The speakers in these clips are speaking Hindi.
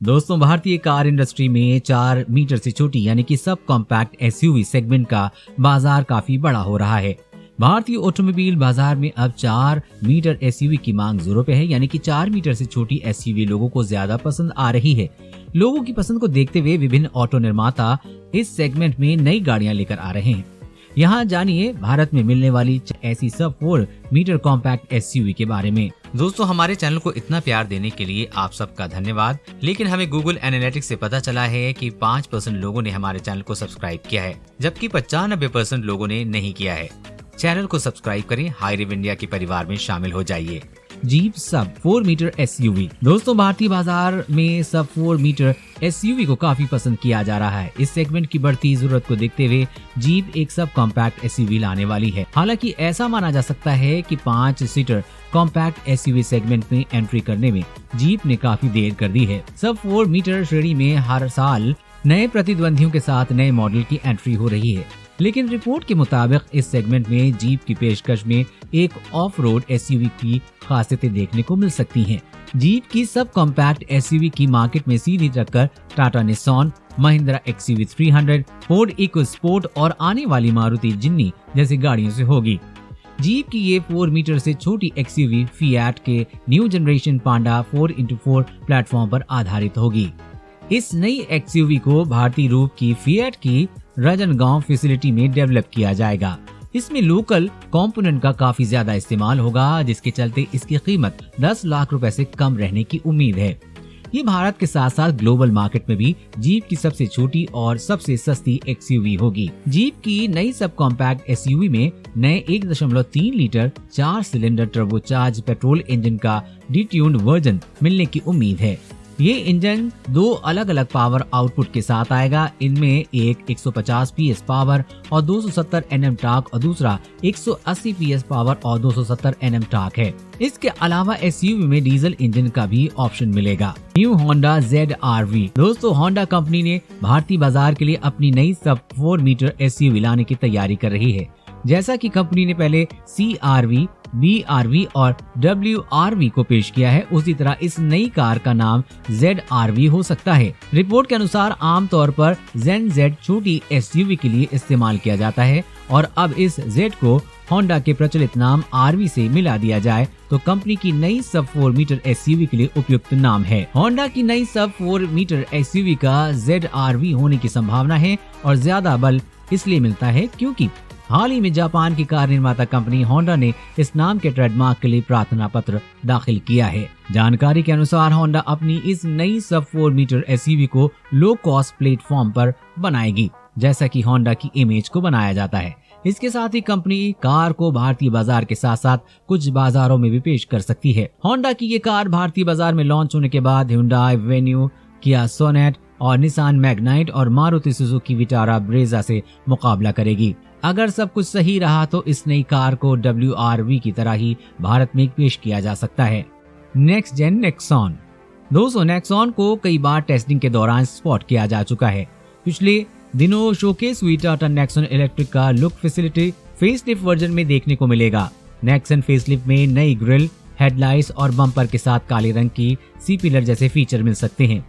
दोस्तों, भारतीय कार इंडस्ट्री में 4 मीटर से छोटी यानी कि सब कॉम्पैक्ट एसयूवी सेगमेंट का बाजार काफी बड़ा हो रहा है। भारतीय ऑटोमोबाइल बाजार में अब 4 मीटर एसयूवी की मांग जोरों पे है, यानी कि 4 मीटर से छोटी एसयूवी लोगों को ज्यादा पसंद आ रही है। लोगों की पसंद को देखते हुए विभिन्न ऑटो निर्माता इस सेगमेंट में नई गाड़ियां लेकर आ रहे हैं। यहाँ जानिए भारत में मिलने वाली ऐसी सब 4 मीटर कॉम्पैक्ट एसयूवी के बारे में। दोस्तों, हमारे चैनल को इतना प्यार देने के लिए आप सबका धन्यवाद। लेकिन हमें गूगल एनालिटिक्स से पता चला है कि 5% लोगों ने हमारे चैनल को सब्सक्राइब किया है, जबकि 95% लोगों ने नहीं किया है। चैनल को सब्सक्राइब करें, हाईरिव इंडिया के परिवार में शामिल हो जाइए। जीप सब 4 मीटर एसयूवी। दोस्तों, भारतीय बाजार में सब 4 मीटर एसयूवी को काफी पसंद किया जा रहा है। इस सेगमेंट की बढ़ती जरूरत को देखते हुए जीप एक सब कॉम्पैक्ट एसयूवी लाने वाली है। हालांकि ऐसा माना जा सकता है कि 5 सीटर कॉम्पैक्ट एसयूवी सेगमेंट में एंट्री करने में जीप ने काफी देर कर दी है। सब 4 मीटर श्रेणी में हर साल नए प्रतिद्वंदियों के साथ नए मॉडल की एंट्री हो रही है, लेकिन रिपोर्ट के मुताबिक इस सेगमेंट में जीप की पेशकश में एक ऑफ रोड एसयूवी की खासियतें देखने को मिल सकती हैं। जीप की सब कॉम्पैक्ट एसयूवी की मार्केट में सीधी टक्कर Tata Nissan, Mahindra XUV 300, Ford EcoSport और आने वाली मारुति जिन्नी जैसी गाड़ियों से होगी। जीप की ये 4 मीटर से छोटी एक्सयूवी फिएट के न्यू जनरेशन पांडा 4x4 प्लेटफॉर्म पर आधारित होगी। इस नई एक्सयूवी को भारतीय रूप की फिएट की राजनगांव फैसिलिटी में डेवलप किया जाएगा। इसमें लोकल कंपोनेंट का काफी ज्यादा इस्तेमाल होगा, जिसके चलते इसकी कीमत 10 लाख रुपए से कम रहने की उम्मीद है। ये भारत के साथ साथ ग्लोबल मार्केट में भी जीप की सबसे छोटी और सबसे सस्ती एक्सयूवी होगी। जीप की नई सब कॉम्पैक्ट एसयूवी में नए 1.3 litre 4 cylinder turbocharge petrol engine का डिट्यून्ड वर्जन मिलने की उम्मीद है। ये इंजन 2 अलग अलग पावर आउटपुट के साथ आएगा। इनमें एक 150 पीएस पावर और 270 एनएम टॉर्क और दूसरा 180 पीएस पावर और 270 एनएम टॉर्क है। इसके अलावा एसयूवी में डीजल इंजन का भी ऑप्शन मिलेगा। New Honda ZR-V। दोस्तों, होंडा कंपनी ने भारतीय बाजार के लिए अपनी नई सब 4 मीटर एसयूवी लाने की तैयारी कर रही है। जैसा कि कंपनी ने पहले CR-V, BR-V और WR-V को पेश किया है, उसी तरह इस नई कार का नाम ZR-V हो सकता है। रिपोर्ट के अनुसार आमतौर पर Zen Z छोटी एसयूवी के लिए इस्तेमाल किया जाता है और अब इस Z को होंडा के प्रचलित नाम RV से मिला दिया जाए तो कंपनी की नई सब 4 मीटर एसयूवी के लिए उपयुक्त नाम है। होंडा की नई सब 4 मीटर एसयूवी का ZR-V होने की संभावना है और ज्यादा बल इसलिए मिलता है क्योंकि हाल ही में जापान की कार निर्माता कंपनी होंडा ने इस नाम के ट्रेडमार्क के लिए प्रार्थना पत्र दाखिल किया है। जानकारी के अनुसार होंडा अपनी इस नई सब 4 मीटर एसयूवी को लो कॉस्ट प्लेटफॉर्म पर बनाएगी, जैसा कि होंडा की इमेज को बनाया जाता है। इसके साथ ही कंपनी कार को भारतीय बाजार के साथ साथ कुछ बाजारों में भी पेश कर सकती है। होंडा की ये कार भारतीय बाजार में लॉन्च होने के बाद Hyundai Venue, Kia Sonet और निसान मैग्नाइट और मारुति सुजुकी विटारा ब्रेजा से मुकाबला करेगी। अगर सब कुछ सही रहा तो इस नई कार को WR-V की तरह ही भारत में पेश किया जा सकता है। Next gen Nexon. दोस्तों, नेक्सॉन को कई बार टेस्टिंग के दौरान स्पॉट किया जा चुका है। पिछले दिनों शोकेस हुई टाटा नेक्सॉन इलेक्ट्रिक का लुक फैसिलिटी फेसलिफ्ट वर्जन में देखने को मिलेगा। नेक्सॉन फेसलिफ्ट में नई ग्रिल, हेडलाइट्स और बम्पर के साथ काले रंग की सी पिलर जैसे फीचर मिल सकते हैं।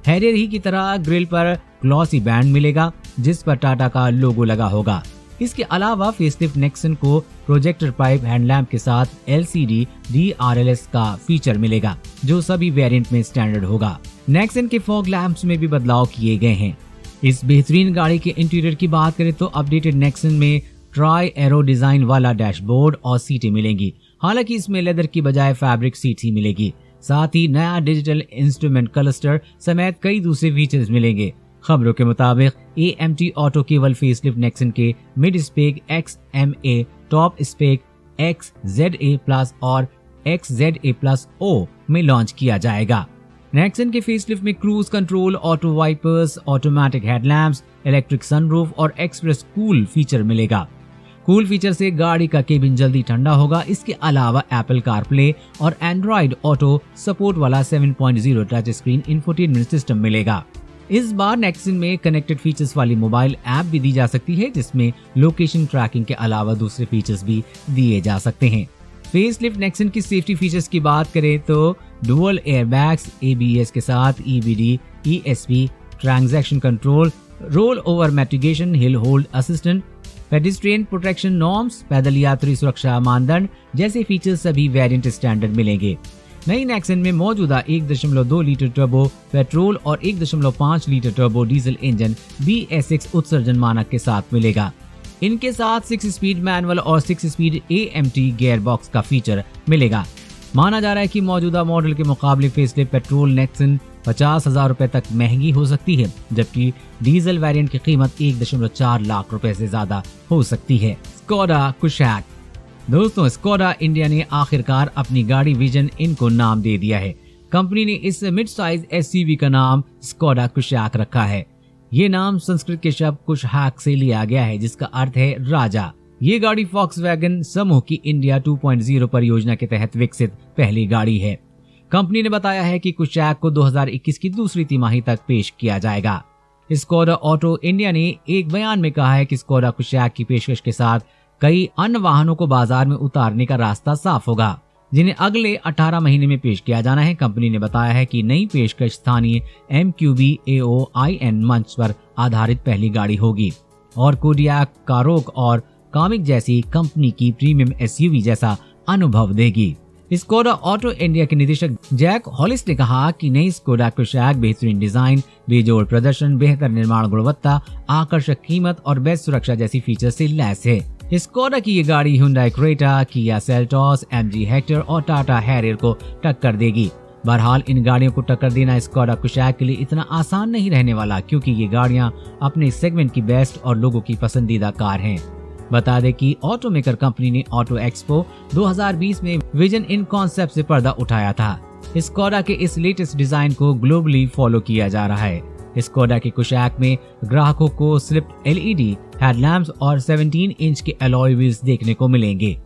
हैरियर ही की तरह ग्रिल पर ग्लॉसी बैंड मिलेगा जिस पर टाटा का लोगो लगा होगा। इसके अलावा फेसलिफ्ट नेक्सन को प्रोजेक्टर पाइप हेडलैम्प के साथ LCD DRLS का फीचर मिलेगा, जो सभी वेरिएंट में स्टैंडर्ड होगा। नेक्सन के फॉग लैंप्स में भी बदलाव किए गए हैं। इस बेहतरीन गाड़ी के इंटीरियर की बात करें तो अपडेटेड नेक्सन में ट्राई एरो डिजाइन वाला डैशबोर्ड और सीटें मिलेंगी। हालांकि इसमें लेदर की बजाय फैब्रिक सीट ही मिलेगी। साथ ही नया डिजिटल इंस्ट्रूमेंट क्लस्टर समेत कई दूसरे फीचर्स मिलेंगे। खबरों के मुताबिक AMT ऑटो केवल फेसलिफ्ट नेक्सन के mid spec XMA, top spec XZA+ और XZA+O में लॉन्च किया जाएगा। नेक्सन के फेसलिफ्ट में cruise control, auto wipers, automatic headlamps, electric sunroof और एक्सप्रेस कूल फीचर मिलेगा। कूल फीचर से गाड़ी का केबिन जल्दी ठंडा होगा। इसके अलावा एप्पल कारप्ले और एंड्रॉइड ऑटो सपोर्ट वाला 7.0 टच स्क्रीन इंफोटेनमेंट सिस्टम मिलेगा। इस बार नेक्सन में कनेक्टेड फीचर्स वाली मोबाइल ऐप भी दी जा सकती है, जिसमें लोकेशन ट्रैकिंग के अलावा दूसरे फीचर्स भी दिए जा सकते हैं। फेसलिफ्ट नेक्सन की सेफ्टी फीचर्स की बात करें तो डुअल एयरबैग्स, ABS के साथ EBD, ESP, transaction control, roll over mitigation, hill hold assistant, pedestrian protection norms, पैदल यात्री सुरक्षा मानदंड जैसे फीचर्स सभी वेरिएंट स्टैंडर्ड मिलेंगे। नई नेक्सन में मौजूदा 1.2 लीटर टर्बो पेट्रोल और 1.5 litre turbo diesel engine BS6 उत्सर्जन मानक के साथ मिलेगा। इनके साथ 6 स्पीड मैनुअल और 6 स्पीड AMT गियर बॉक्स का फीचर मिलेगा। माना जा रहा है कि मौजूदा मॉडल के मुकाबले फेसलिफ्ट पेट्रोल नेक्सन 50,000 रुपए तक महंगी हो सकती है, जबकि डीजल वेरिएंट की कीमत 1.4 लाख रुपए से ज्यादा हो सकती है। Skoda Kushaq. दोस्तों, स्कोडा इंडिया ने आखिरकार अपनी गाड़ी विजन इनको नाम दे दिया है। कंपनी ने इस मिड साइज SUV का नाम स्कोडा कुशैक रखा है। ये नाम संस्कृत के शब्द कुशहैक से लिया गया है, जिसका अर्थ है राजा। ये गाड़ी फॉक्सवैगन समूह की इंडिया 2.0 परियोजना के तहत विकसित पहली गाड़ी है। कंपनी ने बताया है कि कुशैक को 2021 की दूसरी तिमाही तक पेश किया जाएगा। स्कोडा ऑटो इंडिया ने एक बयान में कहा है कि स्कोडा कुशैक की पेशकश के साथ कई अन्य वाहनों को बाजार में उतारने का रास्ता साफ होगा, जिन्हें अगले 18 महीने में पेश किया जाना है। कंपनी ने बताया है कि नई पेशकश स्थानीय MQB AOIN मंच पर आधारित पहली गाड़ी होगी और कोडियाक, कारोक और कॉमिक जैसी कंपनी की प्रीमियम SUV जैसा अनुभव देगी। स्कोडा ऑटो इंडिया के निदेशक जैक हॉलिस ने कहा कि नई स्कोडा कुशैक बेहतरीन डिजाइन, बेजोड़ प्रदर्शन, बेहतर निर्माण गुणवत्ता, आकर्षक कीमत और बेस्ट सुरक्षा जैसी फीचर से लैस है। स्कोडा की ये गाड़ी Hyundai Creta, Kia Seltos, MG Hector और टाटा हैरियर को टक्कर देगी। बहरहाल इन गाड़ियों को टक्कर देना स्कोडा कुशैक के लिए इतना आसान नहीं रहने वाला, क्योंकि ये गाड़ियां अपने सेगमेंट की बेस्ट और लोगों की पसंदीदा कार हैं। बता दें कि ऑटोमेकर कंपनी ने ऑटो एक्सपो 2020 में विजन इन कॉन्सेप्ट से पर्दा उठाया था। स्कोडा के इस लेटेस्ट डिजाइन को ग्लोबली फॉलो किया जा रहा है। स्कोडा के कुशैक में ग्राहकों को स्लिप LED हेडलैम्प्स और 17 इंच के अलॉय व्हील्स देखने को मिलेंगे।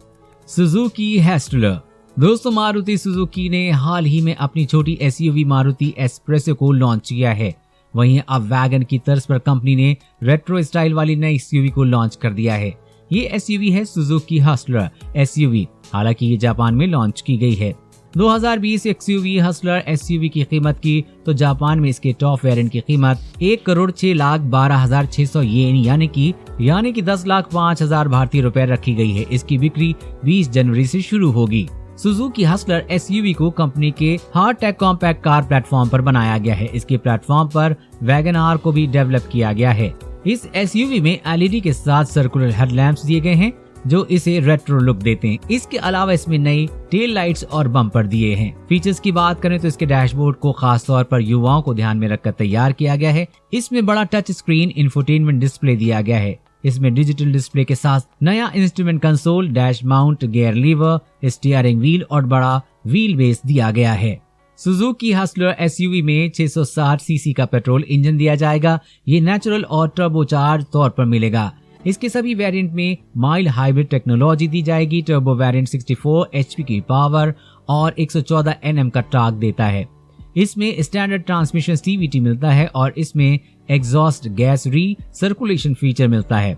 सुजुकी हेस्टलर। दोस्तों, मारुति सुजुकी ने हाल ही में अपनी छोटी SUV मारुति एस्प्रेसो को लॉन्च किया है। वहीं अब वैगन की तर्ज पर कंपनी ने रेट्रो स्टाइल वाली नई SUV को लॉन्च कर दिया है। ये SUV है सुजुकी हस्लर SUV। हालांकि ये जापान में लॉन्च की गई है। 2020 XUV हस्लर SUV की कीमत की तो जापान में इसके टॉप वेरिएंट की कीमत 1,06,12,600 येन यानी कि 10,05,000 भारतीय रुपए रखी गई है। इसकी बिक्री 20 जनवरी से शुरू होगी। सुजुकी हस्लर SUV को कंपनी के हार्टेक कॉम्पैक्ट कार प्लेटफॉर्म पर बनाया गया है। इसके प्लेटफॉर्म पर वैगन आर को भी डेवलप किया गया है। इस SUV में LED के साथ सर्कुलर हेडलैम्प्स दिए गए हैं जो इसे रेट्रो लुक देते हैं। इसके अलावा इसमें नई टेल लाइट्स और बम्पर दिए हैं। फीचर्स की बात करें तो इसके डैशबोर्ड को खास तौर पर युवाओं को ध्यान में रखकर तैयार किया गया है। इसमें बड़ा टच स्क्रीन इंफोटेनमेंट डिस्प्ले दिया गया है। इसमें डिजिटल डिस्प्ले के साथ नया instrument console, dash mount, gear lever, steering wheel और बड़ा व्हील बेस दिया गया है। सुजुकी हस्लर SUV में 660 सीसी का पेट्रोल इंजन दिया जाएगा। ये नेचुरल और टर्बोचार्ज तौर पर मिलेगा। इसके सभी वेरिएंट में माइल्ड हाइब्रिड टेक्नोलॉजी दी जाएगी। टर्बो वेरिएंट 64 HP की पावर और 114 Nm का टॉर्क देता है। इसमें स्टैंडर्ड ट्रांसमिशन CVT मिलता है और इसमें एग्जॉस्ट गैस सर्कुलेशन फीचर मिलता है।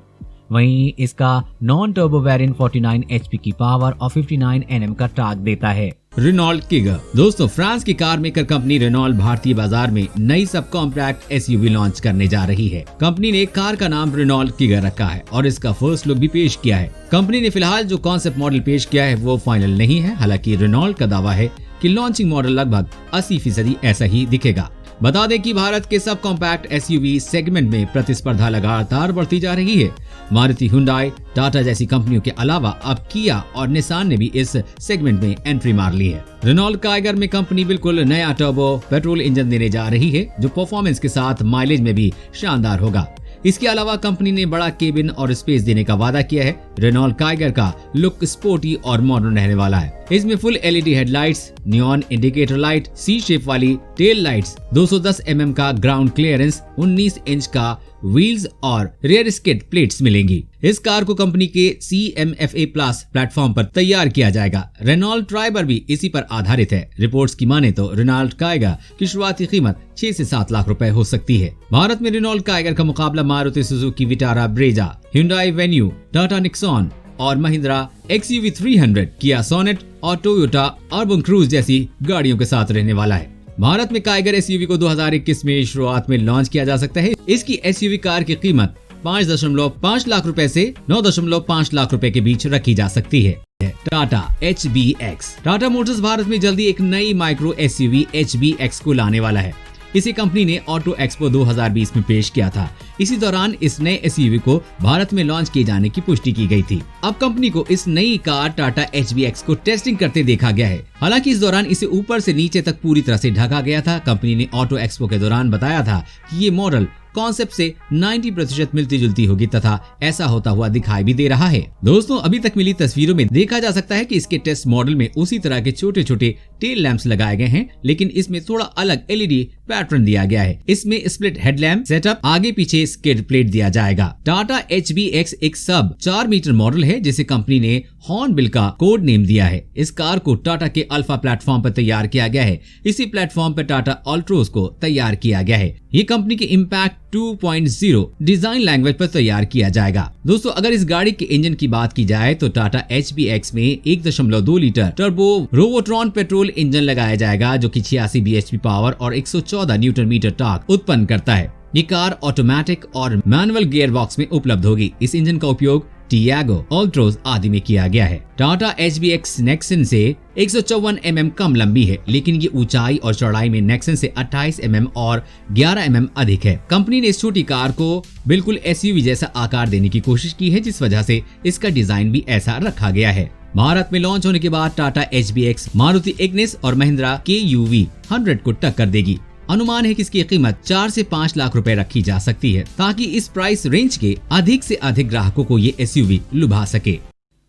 वहीं इसका नॉन टर्बो वेरिएंट 49 HP की पावर और 59 Nm का टॉर्क देता है। रेनॉल्ट किगर। दोस्तों, फ्रांस की कार मेकर कंपनी रेनॉल्ट भारतीय बाजार में नई सब कॉम्पैक्ट SUV लॉन्च करने जा रही है। कंपनी ने कार का नाम रेनॉल्ट किगर रखा है और इसका फर्स्ट लुक भी पेश किया है। कंपनी ने फिलहाल जो कॉन्सेप्ट मॉडल पेश किया है वो फाइनल नहीं है। हालांकि रेनॉल्ट का दावा है कि लॉन्चिंग मॉडल लगभग 80% ऐसा ही दिखेगा। बता दें कि भारत के सब कॉम्पैक्ट SUV सेगमेंट में प्रतिस्पर्धा लगातार बढ़ती जा रही है। मारुति, हुंडई, टाटा जैसी कंपनियों के अलावा अब किया और निसान ने भी इस सेगमेंट में एंट्री मार ली है। रेनॉल्ट काइगर में कंपनी बिल्कुल नया टर्बो पेट्रोल इंजन देने जा रही है जो परफॉर्मेंस के साथ माइलेज में भी शानदार होगा। इसके अलावा कंपनी ने बड़ा केबिन और स्पेस देने का वादा किया है। रेनॉल्ट काइगर का लुक स्पोर्टी और मॉडर्न रहने वाला है। इसमें full LED headlights, neon indicator light, C shape वाली टेल लाइट्स, 210 mm का ग्राउंड क्लियरेंस, 19 इंच का व्हील्स और रियर स्किड प्लेट्स मिलेंगी। इस कार को कंपनी के CMFA प्लस प्लेटफॉर्म पर तैयार किया जाएगा। रेनॉल्ट ट्राइबर भी इसी पर आधारित है। रिपोर्ट्स की माने तो रेनॉल्ट काइगर की शुरुआती कीमत 6 से 7 लाख रुपए हो सकती है। भारत में रेनॉल्ट काइगर का मुकाबला Maruti Suzuki Vitara Brezza, Hyundai venue, Tata Nixon, और महिंद्रा XUV 300, किया सोनेट और टोयोटा अर्बन क्रूज जैसी गाड़ियों के साथ रहने वाला है। भारत में काइगर SUV को 2021 में शुरुआत में लॉन्च किया जा सकता है। इसकी SUV कार की कीमत 5.5 लाख रुपए से 9.5 लाख रुपए के बीच रखी जा सकती है। टाटा HBX। टाटा मोटर्स भारत में जल्दी एक नई माइक्रो SUV HBX को लाने वाला है। इसे कंपनी ने ऑटो एक्सपो 2020 में पेश किया था। इसी दौरान इस नए SUV को भारत में लॉन्च किए जाने की पुष्टि की गई थी। अब कंपनी को इस नई कार टाटा HBX को टेस्टिंग करते देखा गया है। हालांकि इस दौरान इसे ऊपर से नीचे तक पूरी तरह से ढका गया था। कंपनी ने ऑटो एक्सपो के दौरान बताया था कि ये मॉडल कॉन्सेप्ट से 90% मिलती जुलती होगी तथा ऐसा होता हुआ दिखाई भी दे रहा है। दोस्तों, अभी तक मिली तस्वीरों में देखा जा सकता है कि इसके टेस्ट मॉडल में उसी तरह के छोटे छोटे टेल लैंप्स लगाए गए हैं, लेकिन इसमें थोड़ा अलग LED पैटर्न दिया गया है। इसमें स्प्लिट हेडलैम्प सेटअप, आगे पीछे स्किड प्लेट दिया जाएगा। टाटा HBX एक सब 4 मीटर मॉडल है जिसे कंपनी ने हॉर्नबिल का कोड नेम दिया है। इस कार को टाटा के अल्फा प्लेटफॉर्म पर तैयार किया गया है। इसी प्लेटफॉर्म पर टाटा अल्ट्रोज को तैयार किया गया है। ये कंपनी के इम्पैक्ट 2.0 डिजाइन लैंग्वेज पर तैयार किया जाएगा। दोस्तों, अगर इस गाड़ी के इंजन की बात की जाए तो टाटा HBX में 1.2 लीटर टर्बो रोवोट्रॉन पेट्रोल इंजन लगाया जाएगा जो कि 86 bhp पावर और 114 न्यूटन मीटर टॉर्क उत्पन्न करता है। ये कार ऑटोमेटिक और मैनुअल गियर बॉक्स में उपलब्ध होगी। इस इंजन का उपयोग टियागो, अल्ट्रोज आदि में किया गया है। टाटा HBX नेक्सन से 154 mm कम लंबी है, लेकिन ये ऊंचाई और चौड़ाई में नेक्सन से 28 mm और 11 mm अधिक है। कंपनी ने इस छोटी कार को बिल्कुल SUV जैसा आकार देने की कोशिश की है, जिस वजह से इसका डिजाइन भी ऐसा रखा गया है। भारत में लॉन्च होने के बाद टाटा HBX मारुति इग्निस और महिंद्रा KUV 100 को टक्कर देगी। अनुमान है कि इसकी कीमत 4 से 5 लाख रुपए रखी जा सकती है, ताकि इस प्राइस रेंज के अधिक से अधिक ग्राहकों को ये SUV लुभा सके।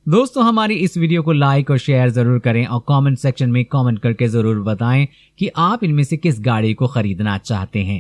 दोस्तों, हमारी इस वीडियो को लाइक और शेयर जरूर करें और कमेंट सेक्शन में कमेंट करके जरूर बताएं कि आप इनमें से किस गाड़ी को खरीदना चाहते हैं।